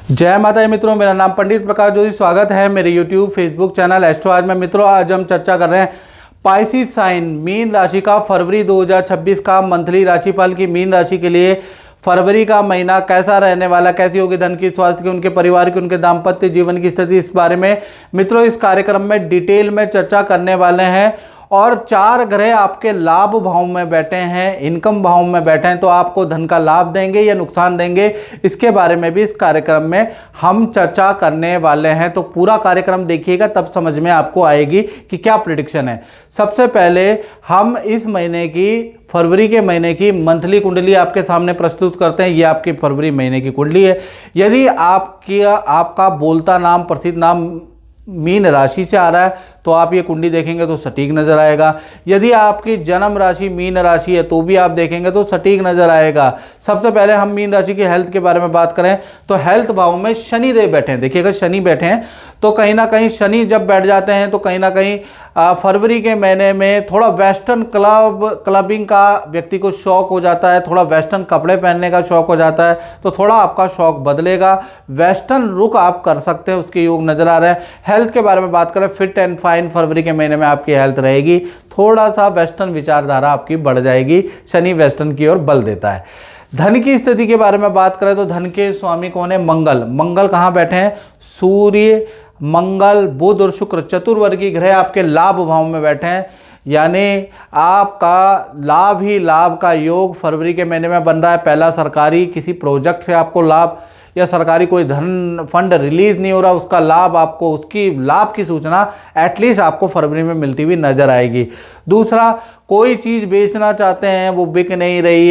जय माता दी मित्रों, मेरा नाम पंडित प्रकाश जोशी। स्वागत है मेरे YouTube फेसबुक चैनल एस्ट्रो आज में। मित्रों, आज हम चर्चा कर रहे हैं पाइसिस साइन मीन राशि का फरवरी 2026 का मंथली राशिफल की मीन राशि के लिए फरवरी का महीना कैसा रहने वाला, कैसी होगी धन की, स्वास्थ्य की, उनके परिवार की, उनके दाम्पत्य जीवन की स्थिति। इस बारे में मित्रों इस कार्यक्रम में डिटेल में चर्चा करने वाले हैं। और 4 ग्रह आपके लाभ भाव में बैठे हैं, इनकम भाव में बैठे हैं, तो आपको धन का लाभ देंगे या नुकसान देंगे, इसके बारे में भी इस कार्यक्रम में हम चर्चा करने वाले हैं। तो पूरा कार्यक्रम देखिएगा, तब समझ में आपको आएगी कि क्या प्रेडिक्शन है। सबसे पहले हम इस महीने की, फरवरी के महीने की मंथली कुंडली आपके सामने प्रस्तुत करते हैं। ये आपकी फरवरी महीने की कुंडली है। यदि आपका बोलता नाम, प्रसिद्ध नाम मीन राशि से आ रहा है तो आप ये कुंडली देखेंगे तो सटीक नजर आएगा। यदि आपकी जन्म राशि मीन राशि है तो भी आप देखेंगे तो सटीक नजर आएगा। सबसे पहले हम मीन राशि की हेल्थ के बारे में बात करें तो हेल्थ भाव में शनि देव बैठे हैं। देखिएगा, शनि बैठे हैं तो कहीं ना कहीं शनि जब बैठ जाते हैं तो कहीं ना कहीं फरवरी के महीने में थोड़ा वेस्टर्न क्लबिंग का व्यक्ति को शौक हो जाता है, थोड़ा वेस्टर्न कपड़े पहनने का शौक हो जाता है, तो थोड़ा आपका शौक बदलेगा। वेस्टर्न रुक आप कर सकते हैं, उसके योग नजर आ रहे हैं। हेल्थ के बारे में बात करें, फिट एंड फाइन फरवरी के महीने में आपकी हेल्थ रहेगी। थोड़ा सा वेस्टर्न विचारधारा आपकी बढ़ जाएगी, शनि वेस्टर्न की ओर बल देता है। धन की स्थिति के बारे में बात करें तो धन के स्वामी कौन है? मंगल। मंगल कहाँ बैठे हैं? सूर्य, मंगल, बुध और शुक्र चतुर्वर्गीय ग्रह आपके लाभ भाव में बैठे हैं। यानी आपका लाभ ही लाभ का योग फरवरी के महीने में बन रहा है। पहला सरकारी किसी प्रोजेक्ट से आपको लाभ, या सरकारी कोई धन फंड रिलीज नहीं हो रहा, उसका लाभ आपको, उसकी लाभ की सूचना एटलीस्ट आपको फरवरी में मिलती हुई नजर आएगी। दूसरा, कोई चीज़ बेचना चाहते हैं, वो बिक नहीं रही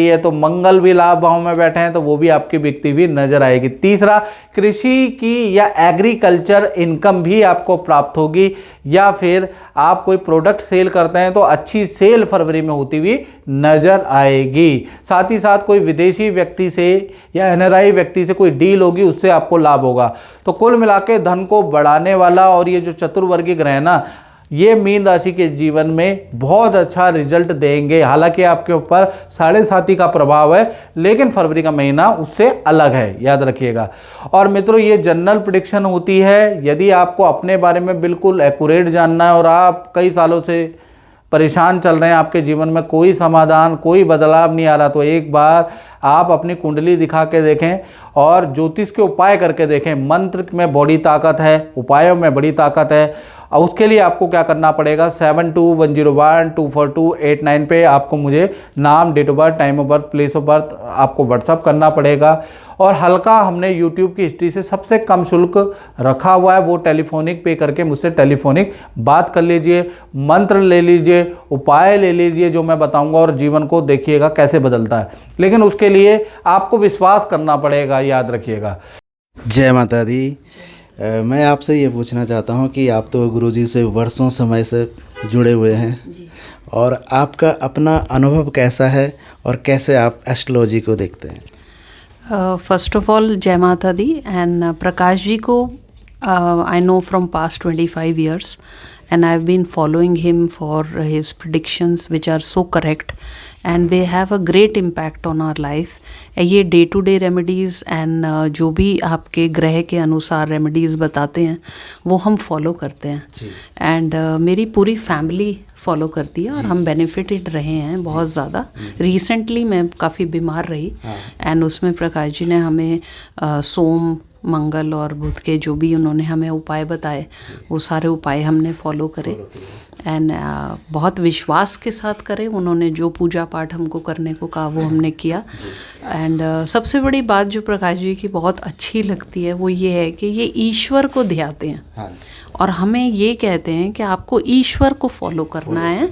है तो मंगल भी लाभ भाव में बैठे हैं तो वो भी आपकी बिकती हुई नजर आएगी। तीसरा, कृषि की या एग्रीकल्चर इनकम भी आपको प्राप्त होगी, या फिर आप कोई प्रोडक्ट सेल करते हैं तो अच्छी सेल फरवरी में होती हुई नजर आएगी। साथ ही साथ कोई विदेशी व्यक्ति से या एनआरआई व्यक्ति से कोई डील होगी, उससे आपको लाभ होगा। तो कुल मिला के धन को बढ़ाने वाला और ये जो चतुर्वर्गीय ग्रह है ना, ये मीन राशि के जीवन में बहुत अच्छा रिजल्ट देंगे। हालांकि आपके ऊपर 7.5 का प्रभाव है, लेकिन फरवरी का महीना उससे अलग है, याद रखिएगा। और मित्रों, ये जनरल प्रेडिक्शन होती है। यदि आपको अपने बारे में बिल्कुल एक्यूरेट जानना है और आप कई सालों से परेशान चल रहे हैं, आपके जीवन में कोई समाधान, कोई बदलाव नहीं आ रहा, तो एक बार आप अपनी कुंडली दिखा के देखें और ज्योतिष के उपाय करके देखें। मंत्र में बड़ी ताकत है, उपायों में बड़ी ताकत है। और उसके लिए आपको क्या करना पड़ेगा, 7210124289 पे आपको मुझे नाम, date of birth, time of birth, place of birth आपको व्हाट्सअप करना पड़ेगा। और हल्का हमने यूट्यूब की हिस्ट्री से सबसे कम शुल्क रखा हुआ है, वो टेलीफोनिक पे करके मुझसे टेलीफोनिक बात कर लीजिए, मंत्र ले लीजिए, उपाय ले लीजिए जो मैं बताऊंगा, और जीवन को देखिएगा कैसे बदलता है। लेकिन उसके लिए आपको विश्वास करना पड़ेगा, याद रखिएगा। जय माता दी। मैं आपसे ये पूछना चाहता हूँ कि आप तो गुरुजी से वर्षों समय से जुड़े हुए हैं, और आपका अपना अनुभव कैसा है और कैसे आप एस्ट्रोलॉजी को देखते हैं? फर्स्ट ऑफ ऑल, जय माता दी। एंड प्रकाश जी को I know from past 25 years, and I've been following him for his predictions which are so correct, and they have a great impact on our life. ये day to day remedies and जो भी आपके ग्रह के अनुसार remedies बताते हैं वो हम फॉलो करते हैं। एंड मेरी पूरी फैमिली फॉलो करती है और हम बेनिफिटेड रहे हैं बहुत ज़्यादा। रिसेंटली मैं काफ़ी बीमार रही, एंड उसमें प्रकाश जी ने हमें सोम, मंगल और बुध के जो भी उन्होंने हमें उपाय बताए, वो सारे उपाय हमने फॉलो करे। एंड बहुत विश्वास के साथ करें। उन्होंने जो पूजा पाठ हमको करने को कहा वो हमने किया। एंड सबसे बड़ी बात जो प्रकाश जी की बहुत अच्छी लगती है वो ये है कि ये ईश्वर को ध्याते हैं, और हमें ये कहते हैं कि आपको ईश्वर को फॉलो करना है,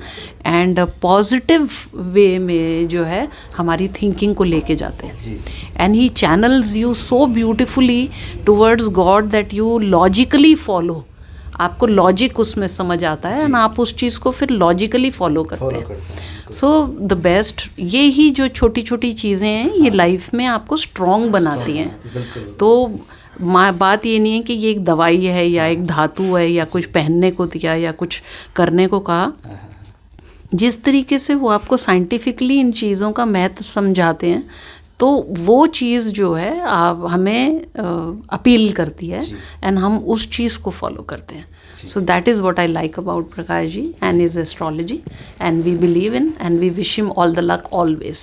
एंड पॉजिटिव वे में जो है हमारी थिंकिंग को लेके जाते हैं। And he channels you so beautifully towards God that you logically follow. आपको लॉजिक उसमें समझ आता है, एंड आप उस चीज़ को फिर लॉजिकली फॉलो करते हैं। सो द बेस्ट, ये ही जो छोटी छोटी चीज़ें हैं ये लाइफ में आपको स्ट्रॉन्ग बनाती हैं। तो बात ये नहीं है कि ये एक दवाई है या एक धातु है या कुछ पहनने को दिया या कुछ करने को कहा। जिस तरीके से वो आपको साइंटिफिकली इन चीज़ों का महत्व समझाते हैं, तो तो वो चीज़ जो है आप हमें अपील करती है एंड हम उस चीज़ को फॉलो करते हैं. So that is what I like about Prakash ji and his astrology, and we believe in and we wish him all the luck always.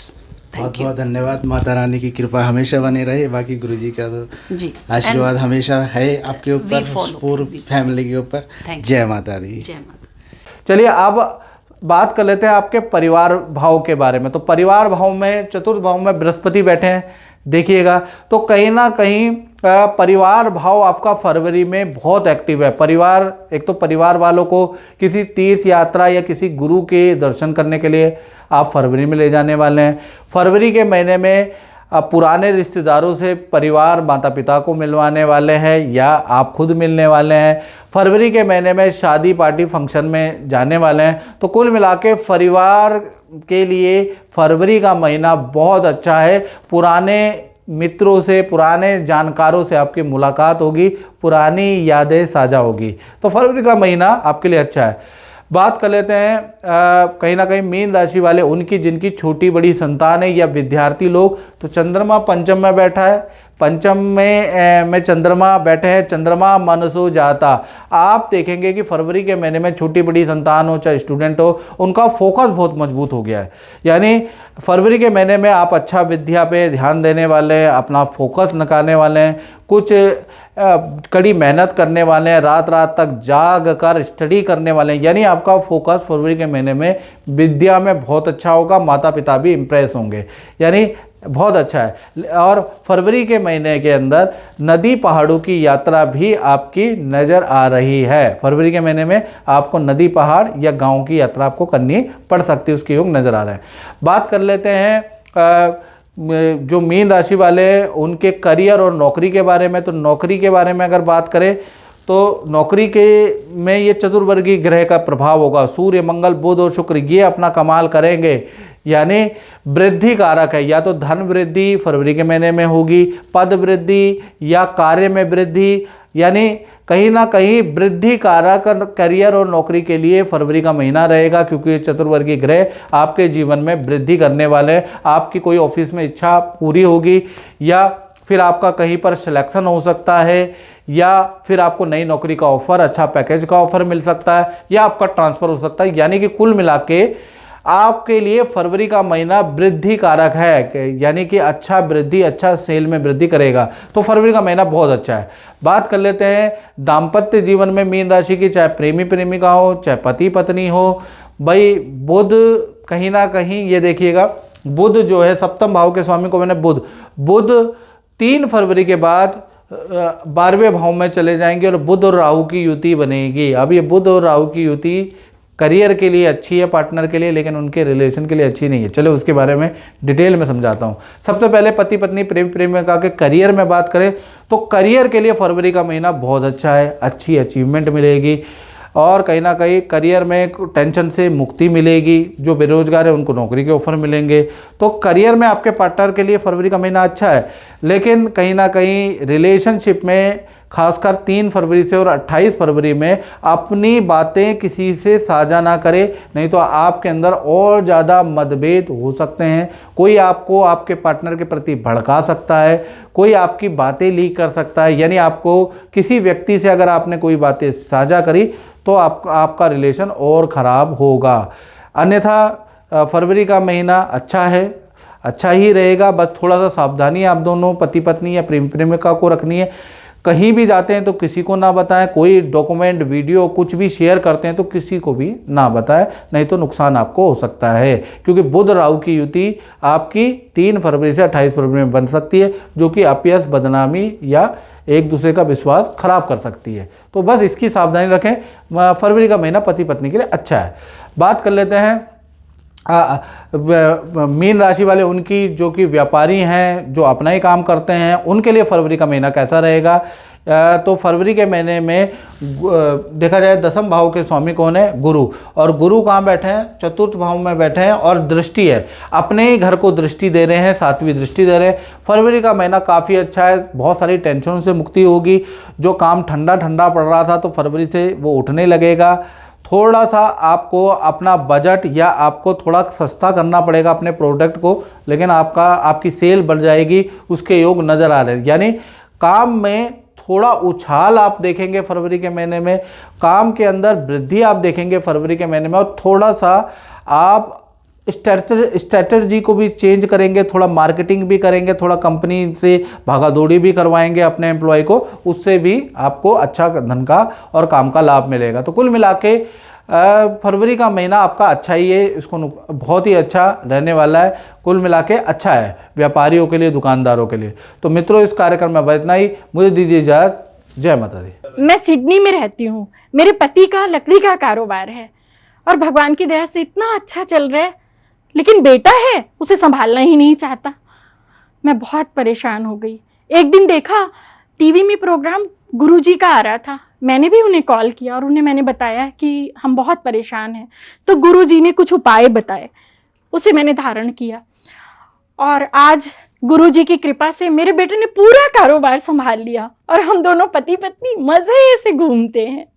बहुत बहुत धन्यवाद. माता रानी की कृपा हमेशा बनी रहे. बाकी गुरुजी का तो जी आशीर्वाद हमेशा है आपके ऊपर, follow. पूरी फैमिली के ऊपर. Thank you. जय माता दी. जय माता. चलिए अब बात कर लेते हैं आपके परिवार भाव के बारे में. तो परिवार भाव में, चतुर्थ भाव में बृहस्पति बैठे हैं देखिएगा, तो कहीं ना कहीं परिवार भाव आपका फरवरी में बहुत एक्टिव है. परिवार, एक तो परिवार वालों को किसी तीर्थ यात्रा या किसी गुरु के दर्शन करने के लिए आप फरवरी में ले जाने वाले हैं. फरवरी के महीने में पुराने रिश्तेदारों से परिवार, माता पिता को मिलवाने वाले हैं या आप खुद मिलने वाले हैं. फरवरी के महीने में शादी पार्टी फंक्शन में जाने वाले हैं. तो कुल मिला के परिवार के लिए फरवरी का महीना बहुत अच्छा है. पुराने मित्रों से, पुराने जानकारों से आपकी मुलाकात होगी, पुरानी यादें साझा होगी. तो फरवरी का महीना आपके लिए अच्छा है. बात कर लेते हैं कहीं ना कहीं मीन राशि वाले, उनकी जिनकी छोटी बड़ी संतान है या विद्यार्थी लोग. तो चंद्रमा पंचम में बैठा है. पंचम में चंद्रमा बैठे हैं. चंद्रमा मनसो जाता. आप देखेंगे कि फरवरी के महीने में छोटी बड़ी संतान हो चाहे स्टूडेंट हो, उनका फोकस बहुत मजबूत हो गया है. यानी फरवरी के महीने में आप अच्छा विद्या पे ध्यान देने वाले हैं, अपना फोकस निकालने वाले हैं, कुछ कड़ी मेहनत करने वाले हैं, रात रात तक जाग कर स्टडी करने वाले हैं. यानी आपका फोकस फरवरी के महीने में विद्या में बहुत अच्छा होगा. माता पिता भी इम्प्रेस होंगे. यानी बहुत अच्छा है. और फरवरी के महीने के अंदर नदी पहाड़ों की यात्रा भी आपकी नज़र आ रही है. फरवरी के महीने में आपको नदी पहाड़ या गांव की यात्रा आपको करनी पड़ सकती है, उसके योग नज़र आ रहे हैं. बात कर लेते हैं जो मीन राशि वाले हैं उनके करियर और नौकरी के बारे में. तो नौकरी के बारे में अगर बात करें तो नौकरी के में ये चतुर्वर्गीय ग्रह का प्रभाव होगा. सूर्य, मंगल, बुध और शुक्र ये अपना कमाल करेंगे. यानी वृद्धि कारक है. या तो धन वृद्धि फरवरी के महीने में होगी, पद वृद्धि या कार्य में वृद्धि. यानी कहीं ना कहीं वृद्धि कारक करियर और नौकरी के लिए फरवरी का महीना रहेगा, क्योंकि चतुर्वर्गीय ग्रह आपके जीवन में वृद्धि करने वाले हैं. आपकी कोई ऑफिस में इच्छा पूरी होगी, या फिर आपका कहीं पर सिलेक्शन हो सकता है, या फिर आपको नई नौकरी का ऑफर, अच्छा पैकेज का ऑफर मिल सकता है, या आपका ट्रांसफ़र हो सकता है. यानी कि कुल मिला के आपके लिए फरवरी का महीना वृद्धि कारक है. यानी कि अच्छा वृद्धि, अच्छा सेल में वृद्धि करेगा. तो फरवरी का महीना बहुत अच्छा है. बात कर लेते हैं दाम्पत्य जीवन में मीन राशि की, चाहे प्रेमी प्रेमिका हो, चाहे पति पत्नी हो. भाई बुध कहीं ना कहीं ये देखिएगा, बुध जो है सप्तम भाव के स्वामी को मैंने बुध 3 फरवरी के बाद 12वें भाव में चले जाएंगे और बुध और राहु की युति बनेगी. अब ये बुध और राहु की युति करियर के लिए अच्छी है, पार्टनर के लिए, लेकिन उनके रिलेशन के लिए अच्छी नहीं है. चलो उसके बारे में डिटेल में समझाता हूँ. सबसे पहले पति पत्नी प्रेम प्रेमिका के करियर में बात करें तो करियर के लिए फरवरी का महीना बहुत अच्छा है. अच्छी अचीवमेंट मिलेगी और कहीं ना कहीं करियर में टेंशन से मुक्ति मिलेगी. जो बेरोजगार है उनको नौकरी के ऑफर मिलेंगे. तो करियर में आपके पार्टनर के लिए फरवरी का महीना अच्छा है. लेकिन कहीं ना कहीं रिलेशनशिप में खासकर 3 फरवरी से और 28 फरवरी में अपनी बातें किसी से साझा ना करें, नहीं तो आपके अंदर और ज़्यादा मतभेद हो सकते हैं. कोई आपको आपके पार्टनर के प्रति भड़का सकता है, कोई आपकी बातें लीक कर सकता है. यानी आपको किसी व्यक्ति से अगर आपने कोई बातें साझा करी तो आपका रिलेशन और ख़राब होगा. अन्यथा फरवरी का महीना अच्छा है, अच्छा ही रहेगा. बस थोड़ा सा सावधानी आप दोनों पति पत्नी या प्रेमी प्रेमिका को रखनी है. कहीं भी जाते हैं तो किसी को ना बताएं. कोई डॉक्यूमेंट, वीडियो कुछ भी शेयर करते हैं तो किसी को भी ना बताएं, नहीं तो नुकसान आपको हो सकता है. क्योंकि बुध राहु की युति आपकी 3 फरवरी से 28 फरवरी में बन सकती है, जो कि अपयश, बदनामी या एक दूसरे का विश्वास खराब कर सकती है. तो बस इसकी सावधानी रखें. फरवरी का महीना पति पत्नी के लिए अच्छा है. बात कर लेते हैं मीन राशि वाले, उनकी जो कि व्यापारी हैं, जो अपना ही काम करते हैं, उनके लिए फरवरी का महीना कैसा रहेगा. तो फरवरी के महीने में देखा जाए 10वें भाव के स्वामी कौन है? गुरु. और गुरु कहाँ बैठे हैं? चतुर्थ भाव में बैठे हैं और दृष्टि है, अपने ही घर को दृष्टि दे रहे हैं, 7वीं दृष्टि दे रहे हैं. फरवरी का महीना काफ़ी अच्छा है. बहुत सारी टेंशनों से मुक्ति होगी. जो काम ठंडा ठंडा पड़ रहा था तो फरवरी से वो उठने लगेगा. थोड़ा सा आपको अपना बजट या आपको थोड़ा सस्ता करना पड़ेगा अपने प्रोडक्ट को, लेकिन आपकी सेल बढ़ जाएगी, उसके योग नज़र आ रहे हैं। यानी काम में थोड़ा उछाल आप देखेंगे फरवरी के महीने में, काम के अंदर वृद्धि आप देखेंगे फरवरी के महीने में, और थोड़ा सा आप स्ट्रैटेजी को भी चेंज करेंगे, थोड़ा मार्केटिंग भी करेंगे, थोड़ा कंपनी से भागादौड़ी भी करवाएंगे अपने एम्प्लॉय को, उससे भी आपको अच्छा धन का और काम का लाभ मिलेगा। तो कुल मिला के फरवरी का महीना आपका अच्छा ही है, इसको बहुत ही अच्छा रहने वाला है, कुल मिला के अच्छा है व्यापारियों के लिए, दुकानदारों के लिए। तो मित्रों, इस कार्यक्रम में इतना ही, मुझे दीजिए इजाज़त। जय माता दी। मैं सिडनी में रहती हूँ। मेरे पति का लकड़ी का कारोबार है और भगवान की दया से इतना अच्छा चल रहा है, लेकिन बेटा है उसे संभालना ही नहीं चाहता। मैं बहुत परेशान हो गई। एक दिन देखा टीवी में प्रोग्राम गुरुजी का आ रहा था, मैंने भी उन्हें कॉल किया और उन्हें मैंने बताया कि हम बहुत परेशान हैं। तो गुरुजी ने कुछ उपाय बताए, उसे मैंने धारण किया और आज गुरुजी की कृपा से मेरे बेटे ने पूरा कारोबार संभाल लिया और हम दोनों पति पत्नी मजे से घूमते हैं।